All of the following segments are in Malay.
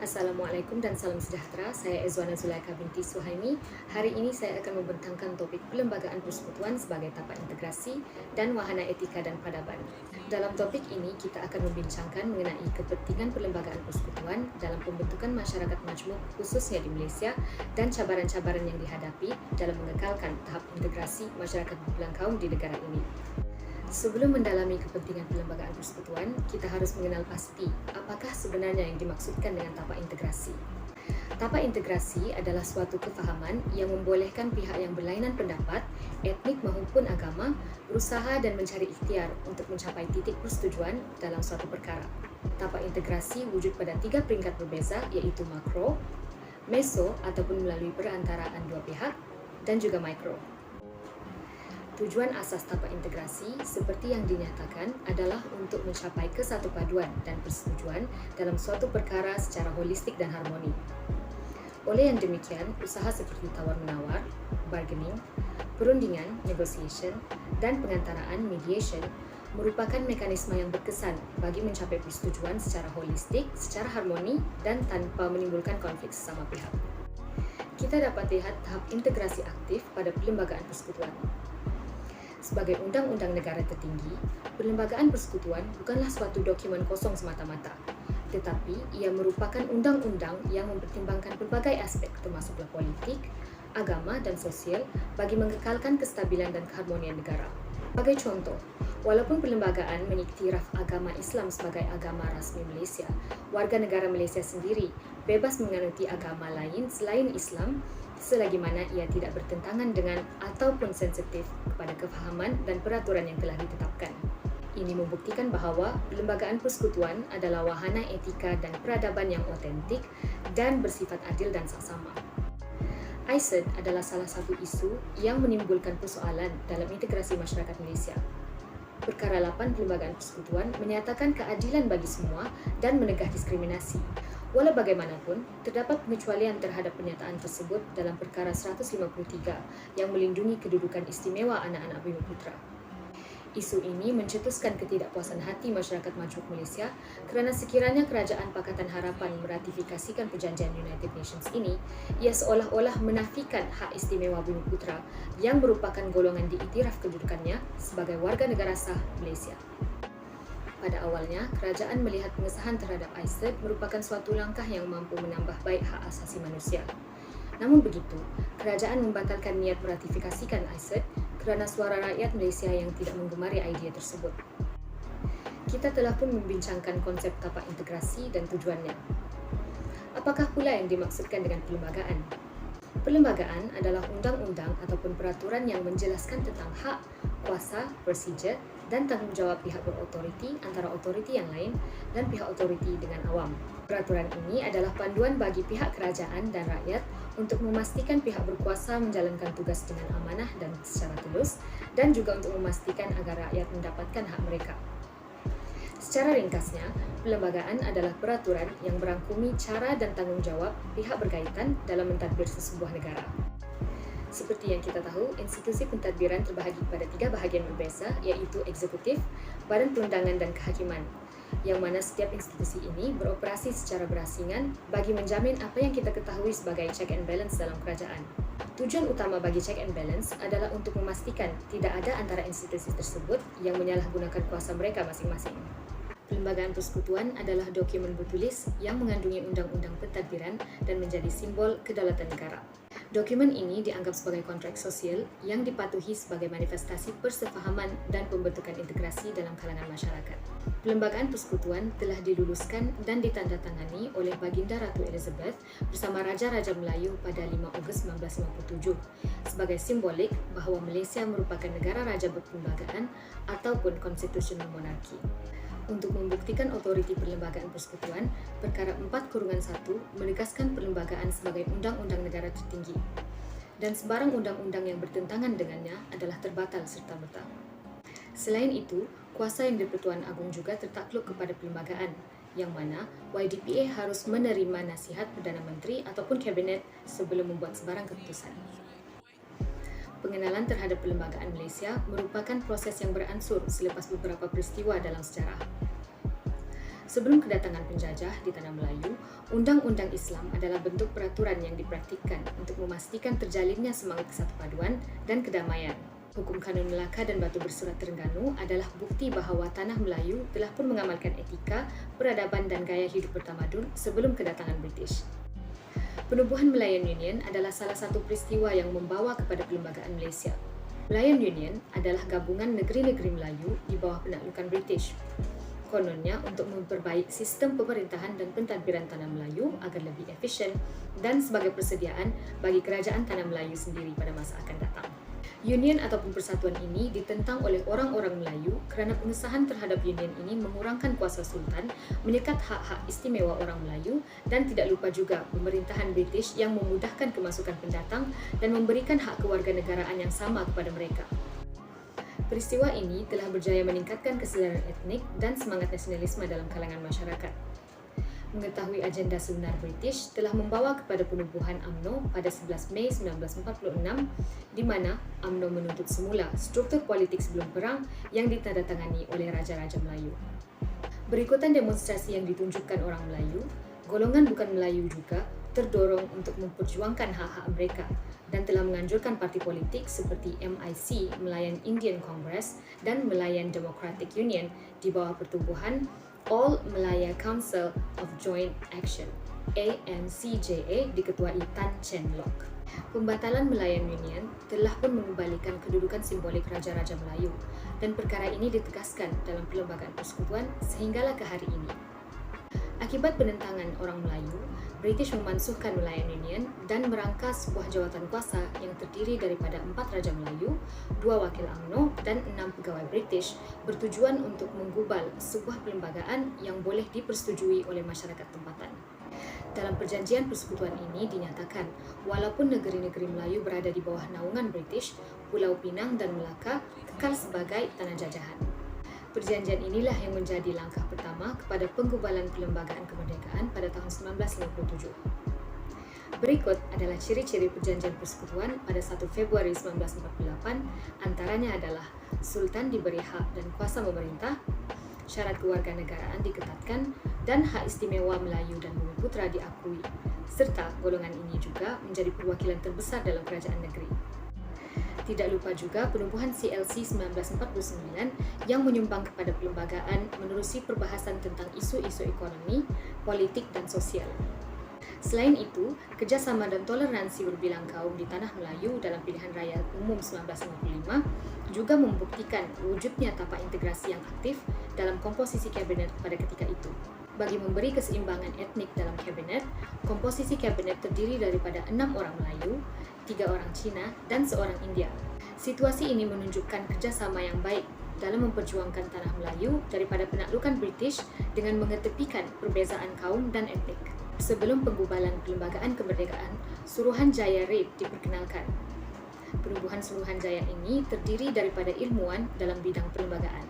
Assalamualaikum dan salam sejahtera. Saya Ezwana Zulaika binti Suhaimi. Hari ini saya akan membentangkan topik pelembagaan persekutuan sebagai tapak integrasi dan wahana etika dan peradaban. Dalam topik ini, kita akan membincangkan mengenai kepentingan perlembagaan persekutuan dalam pembentukan masyarakat majmuk khususnya di Malaysia dan cabaran-cabaran yang dihadapi dalam mengekalkan tahap integrasi masyarakat berbelang kaum di negara ini. Sebelum mendalami kepentingan perlembagaan persekutuan, kita harus mengenal pasti apakah sebenarnya yang dimaksudkan dengan tapak integrasi. Tapak integrasi adalah suatu kefahaman yang membolehkan pihak yang berlainan pendapat, etnik maupun agama, berusaha dan mencari ikhtiar untuk mencapai titik persetujuan dalam suatu perkara. Tapak integrasi wujud pada 3 peringkat berbeza, iaitu makro, meso ataupun melalui perantaraan dua pihak, dan juga mikro. Tujuan asas tapak integrasi seperti yang dinyatakan adalah untuk mencapai kesatu paduan dan persetujuan dalam suatu perkara secara holistik dan harmoni. Oleh yang demikian, usaha seperti tawar-menawar, bargaining, perundingan, negotiation, dan pengantaraan, mediation, merupakan mekanisme yang berkesan bagi mencapai persetujuan secara holistik, secara harmoni, dan tanpa menimbulkan konflik sesama pihak. Kita dapat lihat tahap integrasi aktif pada perlembagaan persekutuan. Sebagai undang-undang negara tertinggi, perlembagaan persekutuan bukanlah suatu dokumen kosong semata-mata, tetapi ia merupakan undang-undang yang mempertimbangkan berbagai aspek termasuklah politik, agama dan sosial bagi mengekalkan kestabilan dan keharmonian negara. Sebagai contoh, walaupun perlembagaan mengiktiraf agama Islam sebagai agama rasmi Malaysia, warga negara Malaysia sendiri bebas menganuti agama lain selain Islam selagi mana ia tidak bertentangan dengan ataupun sensitif kepada kefahaman dan peraturan yang telah ditetapkan. Ini membuktikan bahawa perlembagaan persekutuan adalah wahana etika dan peradaban yang otentik dan bersifat adil dan saksama. ISED adalah salah satu isu yang menimbulkan persoalan dalam integrasi masyarakat Malaysia. Perkara 8 Perlembagaan Persekutuan menyatakan keadilan bagi semua dan menegah diskriminasi. Walau bagaimanapun, terdapat pengecualian terhadap pernyataan tersebut dalam Perkara 153 yang melindungi kedudukan istimewa anak-anak Bumiputera. Isu ini mencetuskan ketidakpuasan hati masyarakat majmuk Malaysia kerana sekiranya Kerajaan Pakatan Harapan meratifikasikan perjanjian United Nations ini, ia seolah-olah menafikan hak istimewa Bumiputera yang merupakan golongan diiktiraf kedudukannya sebagai warga negara sah Malaysia. Pada awalnya, kerajaan melihat pengesahan terhadap ISED merupakan suatu langkah yang mampu menambah baik hak asasi manusia. Namun begitu, kerajaan membatalkan niat meratifikasikan ISED kerana suara rakyat Malaysia yang tidak menggemari idea tersebut. Kita telah pun membincangkan konsep tapak integrasi dan tujuannya. Apakah pula yang dimaksudkan dengan perlembagaan? Perlembagaan adalah undang-undang ataupun peraturan yang menjelaskan tentang hak, kuasa, prosedur dan tanggungjawab pihak berautoriti antara autoriti yang lain dan pihak autoriti dengan awam. Peraturan ini adalah panduan bagi pihak kerajaan dan rakyat untuk memastikan pihak berkuasa menjalankan tugas dengan amanah dan secara tulus dan juga untuk memastikan agar rakyat mendapatkan hak mereka. Secara ringkasnya, perlembagaan adalah peraturan yang merangkumi cara dan tanggungjawab pihak berkaitan dalam mentadbir sesebuah negara. Seperti yang kita tahu, institusi pentadbiran terbahagi pada 3 bahagian berbeza, iaitu eksekutif, badan perundangan dan kehakiman, yang mana setiap institusi ini beroperasi secara berasingan bagi menjamin apa yang kita ketahui sebagai check and balance dalam kerajaan. Tujuan utama bagi check and balance adalah untuk memastikan tidak ada antara institusi tersebut yang menyalahgunakan kuasa mereka masing-masing. Perlembagaan Persekutuan adalah dokumen bertulis yang mengandungi undang-undang pentadbiran dan menjadi simbol kedaulatan negara. Dokumen ini dianggap sebagai kontrak sosial yang dipatuhi sebagai manifestasi persefahaman dan pembentukan integrasi dalam kalangan masyarakat. Perlembagaan Persekutuan telah diluluskan dan ditandatangani oleh Baginda Ratu Elizabeth bersama Raja-Raja Melayu pada 5 Ogos 1957 sebagai simbolik bahawa Malaysia merupakan negara raja berperlembagaan ataupun konstitusional monarki. Untuk membuktikan otoriti perlembagaan persekutuan, Perkara 4-1 menegaskan perlembagaan sebagai undang-undang negara tertinggi dan sebarang undang-undang yang bertentangan dengannya adalah terbatal serta-merta. Selain itu, kuasa yang di-Pertuan Agong juga tertakluk kepada perlembagaan, yang mana YDPA harus menerima nasihat Perdana Menteri ataupun Kabinet sebelum membuat sebarang keputusan. Pengenalan terhadap perlembagaan Malaysia merupakan proses yang beransur selepas beberapa peristiwa dalam sejarah. Sebelum kedatangan penjajah di tanah Melayu, Undang-Undang Islam adalah bentuk peraturan yang dipraktikkan untuk memastikan terjalinnya semangat kesatupaduan dan kedamaian. Hukum Kanun Melaka dan Batu Bersurat Terengganu adalah bukti bahawa tanah Melayu telah pun mengamalkan etika, peradaban dan gaya hidup bertamadun sebelum kedatangan British. Penubuhan Malayan Union adalah salah satu peristiwa yang membawa kepada perlembagaan Malaysia. Malayan Union adalah gabungan negeri-negeri Melayu di bawah penaklukan British. Kononnya untuk memperbaiki sistem pemerintahan dan pentadbiran tanah Melayu agar lebih efisien dan sebagai persediaan bagi kerajaan tanah Melayu sendiri pada masa akan datang. Union ataupun persatuan ini ditentang oleh orang-orang Melayu kerana pengesahan terhadap union ini mengurangkan kuasa sultan, menyekat hak-hak istimewa orang Melayu dan tidak lupa juga pemerintahan British yang memudahkan kemasukan pendatang dan memberikan hak kewarganegaraan yang sama kepada mereka. Peristiwa ini telah berjaya meningkatkan kesedaran etnik dan semangat nasionalisme dalam kalangan masyarakat. Mengetahui agenda sebenar British telah membawa kepada penubuhan UMNO pada 11 Mei 1946 di mana UMNO menuntut semula struktur politik sebelum perang yang ditandatangani oleh Raja-Raja Melayu. Berikutan demonstrasi yang ditunjukkan orang Melayu, golongan bukan Melayu juga terdorong untuk memperjuangkan hak-hak mereka dan telah menganjurkan parti politik seperti MIC, Malayan Indian Congress dan Malayan Democratic Union di bawah pertubuhan All Malaya Council of Joint Action AMCJA diketuai Tan Chen Lock. Pembatalan Malayan Union telah pun mengembalikan kedudukan simbolik Raja-Raja Melayu dan perkara ini ditegaskan dalam Perlembagaan Persekutuan sehinggalah ke hari ini. Akibat penentangan orang Melayu, British memansuhkan Malayan Union dan merangkas sebuah jawatan kuasa yang terdiri daripada 4 Raja Melayu, 2 wakil UMNO dan 6 pegawai British bertujuan untuk menggubal sebuah perlembagaan yang boleh dipersetujui oleh masyarakat tempatan. Dalam perjanjian persekutuan ini dinyatakan, walaupun negeri-negeri Melayu berada di bawah naungan British, Pulau Pinang dan Melaka kekal sebagai tanah jajahan. Perjanjian inilah yang menjadi langkah pertama kepada penggubalan perlembagaan kemerdekaan pada tahun 1957. Berikut adalah ciri-ciri perjanjian persekutuan pada 1 Februari 1948, antaranya adalah Sultan diberi hak dan kuasa memerintah, syarat kewarganegaraan diketatkan, dan hak istimewa Melayu dan Bumiputra diakui, serta golongan ini juga menjadi perwakilan terbesar dalam kerajaan negeri. Tidak lupa juga penubuhan CLC 1949 yang menyumbang kepada perlembagaan menerusi perbahasan tentang isu-isu ekonomi, politik dan sosial. Selain itu, kerjasama dan toleransi berbilang kaum di Tanah Melayu dalam Pilihan Raya Umum 1955 juga membuktikan wujudnya tapak integrasi yang aktif dalam komposisi kabinet pada ketika itu. Bagi memberi keseimbangan etnik dalam kabinet, komposisi kabinet terdiri daripada 6 orang Melayu, 3 orang Cina dan seorang India. Situasi ini menunjukkan kerjasama yang baik dalam memperjuangkan tanah Melayu daripada penaklukan British dengan mengetepikan perbezaan kaum dan etnik. Sebelum penggubalan Perlembagaan Kemerdekaan, Suruhanjaya Raid diperkenalkan. Penubuhan Suruhanjaya ini terdiri daripada ilmuwan dalam bidang perlembagaan.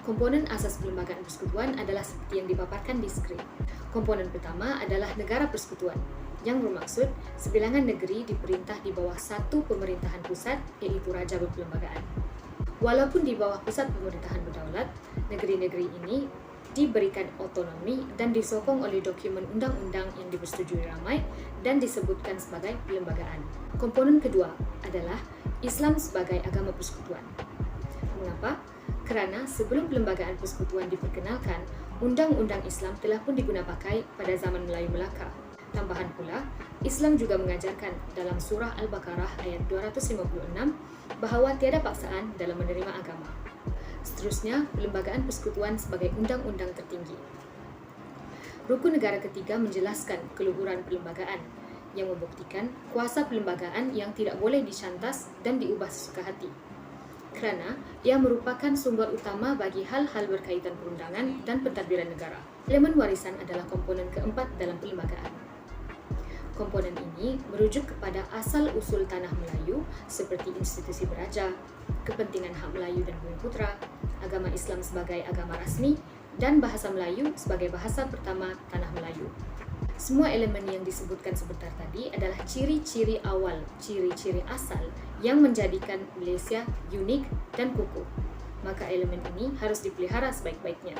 Komponen asas Perlembagaan Persekutuan adalah seperti yang dipaparkan di skrip. Komponen pertama adalah negara persekutuan, yang bermaksud sebilangan negeri diperintah di bawah satu pemerintahan pusat, iaitu Raja Berperlembagaan. Walaupun di bawah pusat pemerintahan berdaulat, negeri-negeri ini diberikan otonomi dan disokong oleh dokumen undang-undang yang dipersetujui ramai dan disebutkan sebagai perlembagaan. Komponen kedua adalah Islam sebagai agama persekutuan. Mengapa? Kerana sebelum Perlembagaan Persekutuan diperkenalkan, undang-undang Islam telah pun digunapakai pada zaman Melayu Melaka. Tambahan pula, Islam juga mengajarkan dalam surah Al-Baqarah ayat 256 bahawa tiada paksaan dalam menerima agama. Seterusnya, Perlembagaan Persekutuan sebagai undang-undang tertinggi. Rukun negara ketiga menjelaskan keluhuran perlembagaan yang membuktikan kuasa perlembagaan yang tidak boleh dicantas dan diubah sesuka hati. Kerana ia merupakan sumber utama bagi hal-hal berkaitan perundangan dan pentadbiran negara. Elemen warisan adalah komponen keempat dalam perlembagaan. Komponen ini merujuk kepada asal-usul tanah Melayu seperti institusi beraja, kepentingan hak Melayu dan Bumiputra, agama Islam sebagai agama rasmi, dan bahasa Melayu sebagai bahasa pertama tanah Melayu. Semua elemen yang disebutkan sebentar tadi adalah ciri-ciri awal, ciri-ciri asal yang menjadikan Malaysia unik dan kukuh. Maka elemen ini harus dipelihara sebaik-baiknya.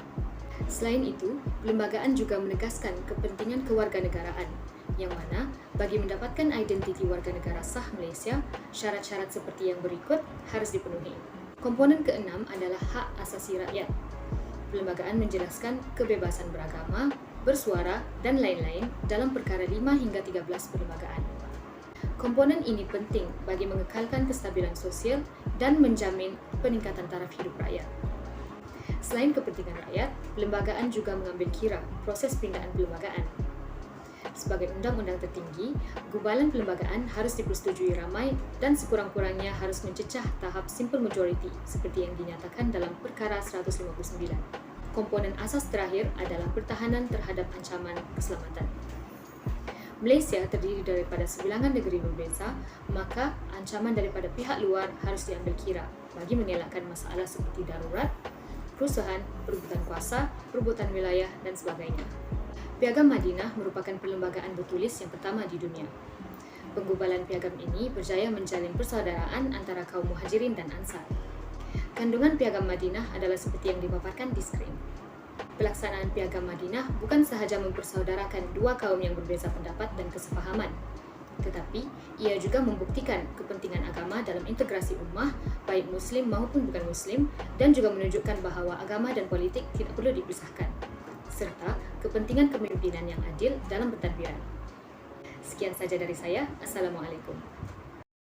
Selain itu, perlembagaan juga menegaskan kepentingan kewarganegaraan, yang mana bagi mendapatkan identiti warga negara sah Malaysia, syarat-syarat seperti yang berikut harus dipenuhi. Komponen keenam adalah hak asasi rakyat. Perlembagaan menjelaskan kebebasan beragama, bersuara, dan lain-lain dalam perkara 5 hingga 13 perlembagaan. Komponen ini penting bagi mengekalkan kestabilan sosial dan menjamin peningkatan taraf hidup rakyat. Selain kepentingan rakyat, perlembagaan juga mengambil kira proses pindaan perlembagaan. Sebagai undang-undang tertinggi, gubalan perlembagaan harus dipersetujui ramai dan sekurang-kurangnya harus mencecah tahap simple majority seperti yang dinyatakan dalam Perkara 159. Komponen asas terakhir adalah pertahanan terhadap ancaman keselamatan. Malaysia terdiri daripada sebilangan negeri berbeza, maka ancaman daripada pihak luar harus diambil kira bagi mengelakkan masalah seperti darurat, kerusuhan, perebutan kuasa, perebutan wilayah, dan sebagainya. Piagam Madinah merupakan perlembagaan bertulis yang pertama di dunia. Penggubalan piagam ini berjaya menjalin persaudaraan antara kaum Muhajirin dan Ansar. Kandungan Piagam Madinah adalah seperti yang dipaparkan di skrin. Pelaksanaan Piagam Madinah bukan sahaja mempersaudarakan dua kaum yang berbeza pendapat dan kesepahaman, tetapi ia juga membuktikan kepentingan agama dalam integrasi ummah, baik Muslim maupun bukan Muslim, dan juga menunjukkan bahawa agama dan politik tidak perlu dipisahkan, serta kepentingan kepemimpinan yang adil dalam bertadbiran. Sekian saja dari saya. Assalamualaikum.